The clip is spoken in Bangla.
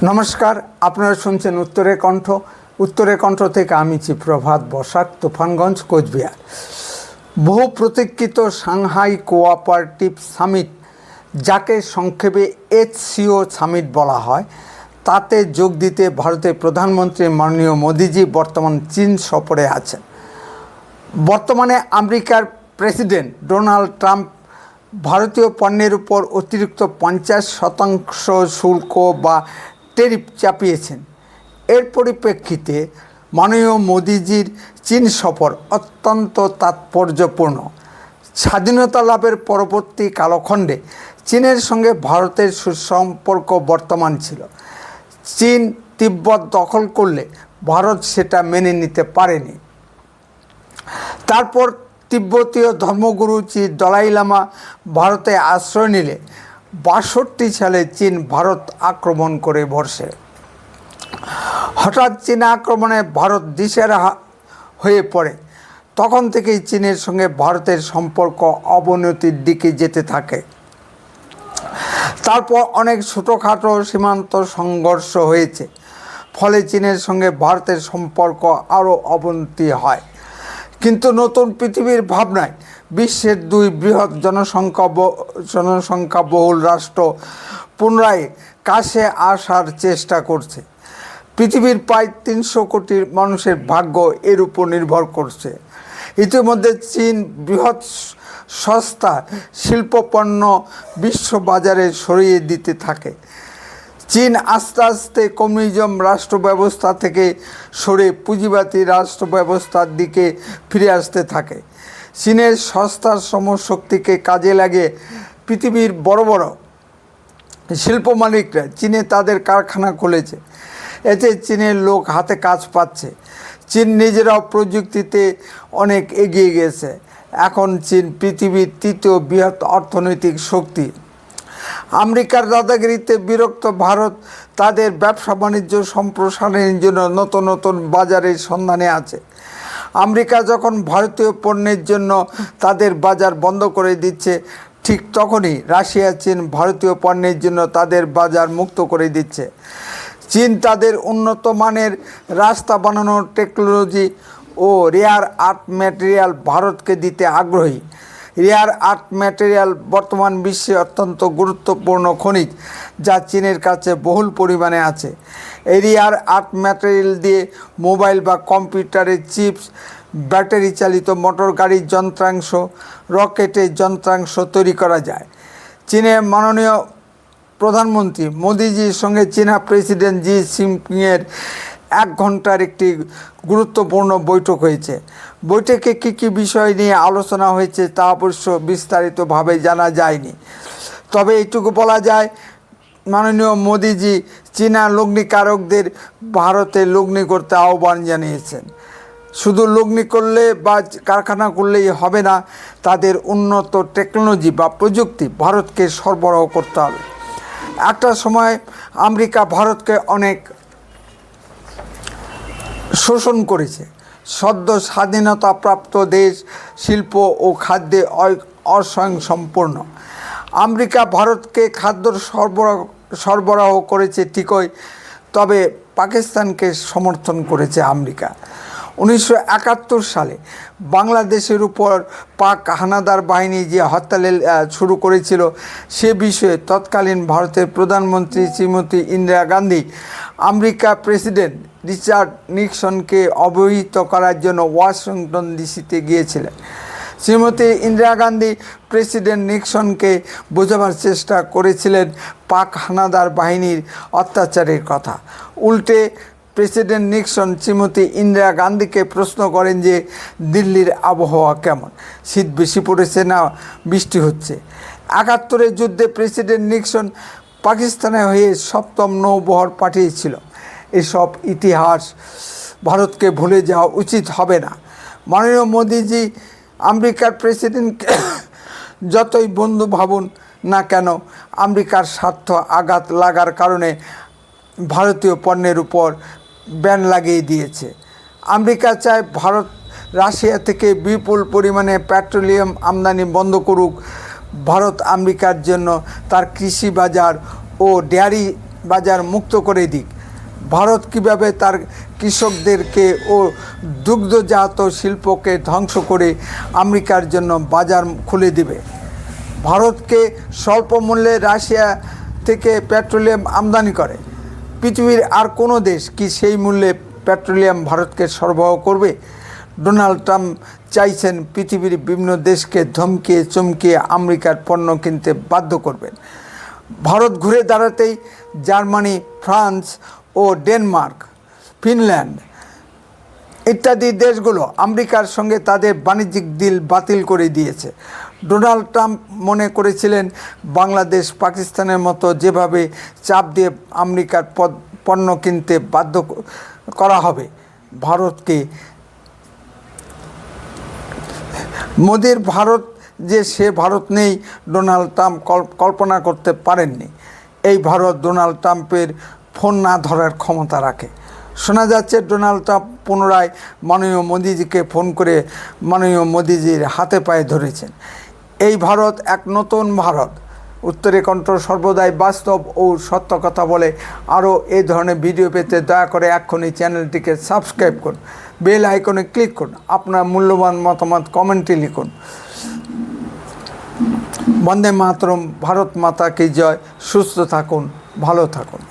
নমস্কার, আপনারা শুনছেন উত্তরের কণ্ঠ। উত্তরের কণ্ঠ থেকে আমি প্রভাত বসাক, তুফানগঞ্জ, কোচবিহার। বহু প্রতীক্ষিত সাংহাই কোঅপারেটিভ সামিট, যাকে সংক্ষেপে HCO সামিট বলা হয়, তাতে যোগ দিতে ভারতের প্রধানমন্ত্রী মাননীয় মোদিজি বর্তমান চীন সফরে আছেন। বর্তমানে আমেরিকার প্রেসিডেন্ট ডোনাল্ড ট্রাম্প ভারতীয় পণ্যের উপর অতিরিক্ত 50% শুল্ক বা ট্যারিফ চাপিয়েছেন। এর পরিপ্রেক্ষিতে মাননীয় মোদিজির চীন সফর অত্যন্ত তাৎপর্যপূর্ণ। স্বাধীনতা লাভের পরবর্তী কালখণ্ডে চীনের সঙ্গে ভারতের সুসম্পর্ক বর্তমান ছিল। চীন তিব্বত দখল করলে ভারত সেটা মেনে নিতে পারেনি। তারপর তিব্বতীয় ধর্মগুরু দলাই লামা ভারতে আশ্রয় নিলে 62 সালে চীন ভারত আক্রমণ করে বসে। হঠাৎ চীনা আক্রমণে ভারত দিশেহারা হয়ে পড়ে। তখন থেকেই চীনের সঙ্গে ভারতের সম্পর্ক অবনতির দিকে যেতে থাকে। তারপর অনেক ছোটোখাটো সীমান্ত সংঘর্ষ হয়েছে, ফলে চীনের সঙ্গে ভারতের সম্পর্ক আরও অবনতি হয়। কিন্তু নতুন পৃথিবীর ভাবনায় বিশ্বের দুই বৃহৎ জনসংখ্যাবহুল রাষ্ট্র পুনরায় কাছে আসার চেষ্টা করছে। পৃথিবীর প্রায় 300 কোটি মানুষের ভাগ্য এর উপর নির্ভর করছে। ইতিমধ্যে চীন বৃহৎ সস্তা শিল্পপণ্য বিশ্ববাজারে সরিয়ে দিতে থাকে। চীন আস্তে আস্তে কমিউনিজম রাষ্ট্র ব্যবস্থা থেকে সরে পুঁজিবাদী রাষ্ট্র ব্যবস্থার দিকে ফিরে আসতে থাকে। চীনের সস্তার শ্রমশক্তিকে কাজে লাগিয়ে পৃথিবীর বড় বড় শিল্প মালিকরা চীনে তাদের কারখানা খুলেছে। এতে চীনের লোক হাতে কাজ পাচ্ছে। চীন নিজেরাও প্রযুক্তিতে অনেক এগিয়ে গেছে। এখন চীন পৃথিবীর 3য় বৃহৎ অর্থনৈতিক শক্তি। আমেরিকার দাদাগিরিতে বিরক্ত ভারত তাদের ব্যবসা বাণিজ্য সম্প্রসারণের জন্য নতুন নতুন বাজারের সন্ধানে আছে। আমেরিকা যখন ভারতীয় পণ্যের জন্য তাদের বাজার বন্ধ করে দিচ্ছে, ঠিক তখনই রাশিয়া চীন ভারতীয় পণ্যের জন্য তাদের বাজার মুক্ত করে দিচ্ছে। চীন তাদের উন্নত মানের রাস্তা বানানোর টেকনোলজি ও রেয়ার আর্থ ম্যাটেরিয়াল ভারতকে দিতে আগ্রহী। রেয়ার আর্থ ম্যাটেরিয়াল বর্তমান বিশ্বে অত্যন্ত গুরুত্বপূর্ণ খনিজ, যা চীনের কাছে বহুল পরিমাণে আছে। এই রেয়ার আর্থ ম্যাটেরিয়াল দিয়ে মোবাইল বা কম্পিউটারের চিপস, ব্যাটারি চালিত মোটর গাড়ির যন্ত্রাংশ, রকেটের যন্ত্রাংশ তৈরি করা যায়। চীনের মাননীয় প্রধানমন্ত্রী মোদিজির সঙ্গে চীনা প্রেসিডেন্ট জি জিনপিংয়ের 1 ঘন্টার একটি গুরুত্বপূর্ণ বৈঠক হয়েছে। বৈঠকে কী কী বিষয় নিয়ে আলোচনা হয়েছে তা অবশ্য বিস্তারিতভাবে জানা যায়নি। তবে এইটুকু বলা যায়, মাননীয় মোদিজি চীনা লগ্নিকারকদের ভারতে লগ্নি করতে আহ্বান জানিয়েছেন। শুধু লগ্নি করলে বা কারখানা করলেই হবে না, তাদের উন্নত টেকনোলজি বা প্রযুক্তি ভারতকে সরবরাহ করতে হবে। একটা সময় আমেরিকা ভারতকে অনেক শোষণ করেছে। সদ্য স্বাধীনতাপ্রাপ্ত দেশ শিল্প ও খাদ্যে অস্বয়ংসম্পূর্ণ। আমেরিকা ভারতকে খাদ্য সরবরাহ করেছে ঠিকই, তবে পাকিস্তানকে সমর্থন করেছে আমেরিকা। 1971 সালে বাংলাদেশের উপর পাক হানাদার বাহিনী যে হত্যালীল শুরু করেছিল, সে বিষয়ে তৎকালীন ভারতের প্রধানমন্ত্রী Shrimati Indira Gandhi America president Richard নিক্সনকে অবহিত করার জন্য ওয়াশিংটন ডিসিতে গিয়েছিলেন। শ্রীমতী ইন্দিরা গান্ধী প্রেসিডেন্ট নিক্সনকে বোঝাবার চেষ্টা করেছিলেন পাক হানাদার বাহিনীর অত্যাচারের কথা। উল্টে প্রেসিডেন্ট নিক্সন শ্রীমতী ইন্দিরা গান্ধীকে প্রশ্ন করেন যে দিল্লির আবহাওয়া কেমন, শীত বেশি পড়েছে না বৃষ্টি হচ্ছে। 71-এর যুদ্ধে প্রেসিডেন্ট নিক্সন পাকিস্তানে হয়ে 7ম নৌবহর পাঠিয়েছিল। এসব ইতিহাস ভারতকে ভুলে যাওয়া উচিত হবে না। মাননীয় মোদিজি আমেরিকার প্রেসিডেন্টকে যতই বন্ধু ভাবুন না কেন, আমেরিকার স্বার্থ আঘাত লাগার কারণে ভারতীয় পণ্যের উপর ব্যান লাগিয়ে দিয়েছে। আমেরিকা চায় ভারত রাশিয়া থেকে বিপুল পরিমাণে পেট্রোলিয়াম আমদানি বন্ধ করুক। ভারত আমেরিকার জন্য তার কৃষি বাজার ও ডেয়ারি বাজার মুক্ত করে দিক। ভারত কিভাবে তার কৃষকদেরকে ও দুগ্ধজাত শিল্পকে ধ্বংস করে আমেরিকার জন্য বাজার খুলে দিবে। ভারতকে স্বল্প মূল্যে রাশিয়া থেকে পেট্রোলিয়াম আমদানি করে। পৃথিবীর আর কোনো দেশ কি সেই মূল্যে পেট্রোলিয়াম ভারতকে সরবরাহ করবে? ডোনাল্ড ট্রাম্প চাইছেন পৃথিবীর বিভিন্ন দেশকে ধমকিয়ে চমকিয়ে আমেরিকার পণ্য কিনতে বাধ্য করবেন। ভারত ঘুরে দাঁড়াতেই জার্মানি, ফ্রান্স ও ডেনমার্ক, ফিনল্যান্ড ইত্যাদি দেশগুলো আমেরিকার সঙ্গে তাদের বাণিজ্যিক ডিল বাতিল করে দিয়েছে। ডোনাল্ড ট্রাম্প মনে করেছিলেন বাংলাদেশ, পাকিস্তানের মতো যেভাবে চাপ দিয়ে আমেরিকার পণ্য কিনতে বাধ্য করা হবে ভারতকে। মোদির ভারত যে সে ভারত নেই ডোনাল্ড ট্রাম্প কল্পনা করতে পারেননি। এই ভারত ডোনাল্ড ট্রাম্পের ফোন না ধরার ক্ষমতা রাখে। শোনা যাচ্ছে ডোনাল্ড ট্রাম্প পুনরায় মাননীয় মোদিজিকে ফোন করে মাননীয় মোদিজির হাতে পায়ে ধরেছেন। এই ভারত এক নতুন ভারত। উত্তরে কণ্ঠ সর্বদাই বাস্তব ও সত্য কথা বলে। আরও এই ধরনের ভিডিও পেতে দয়া করে এক্ষুনি চ্যানেলটিকে সাবস্ক্রাইব করুন, বেল আইকনে ক্লিক করুন, আপনার মূল্যবান মতামত কমেন্টে লিখুন। বন্দে মাতরম। ভারত মাতা কি জয়। সুস্থ থাকুন, ভালো থাকুন।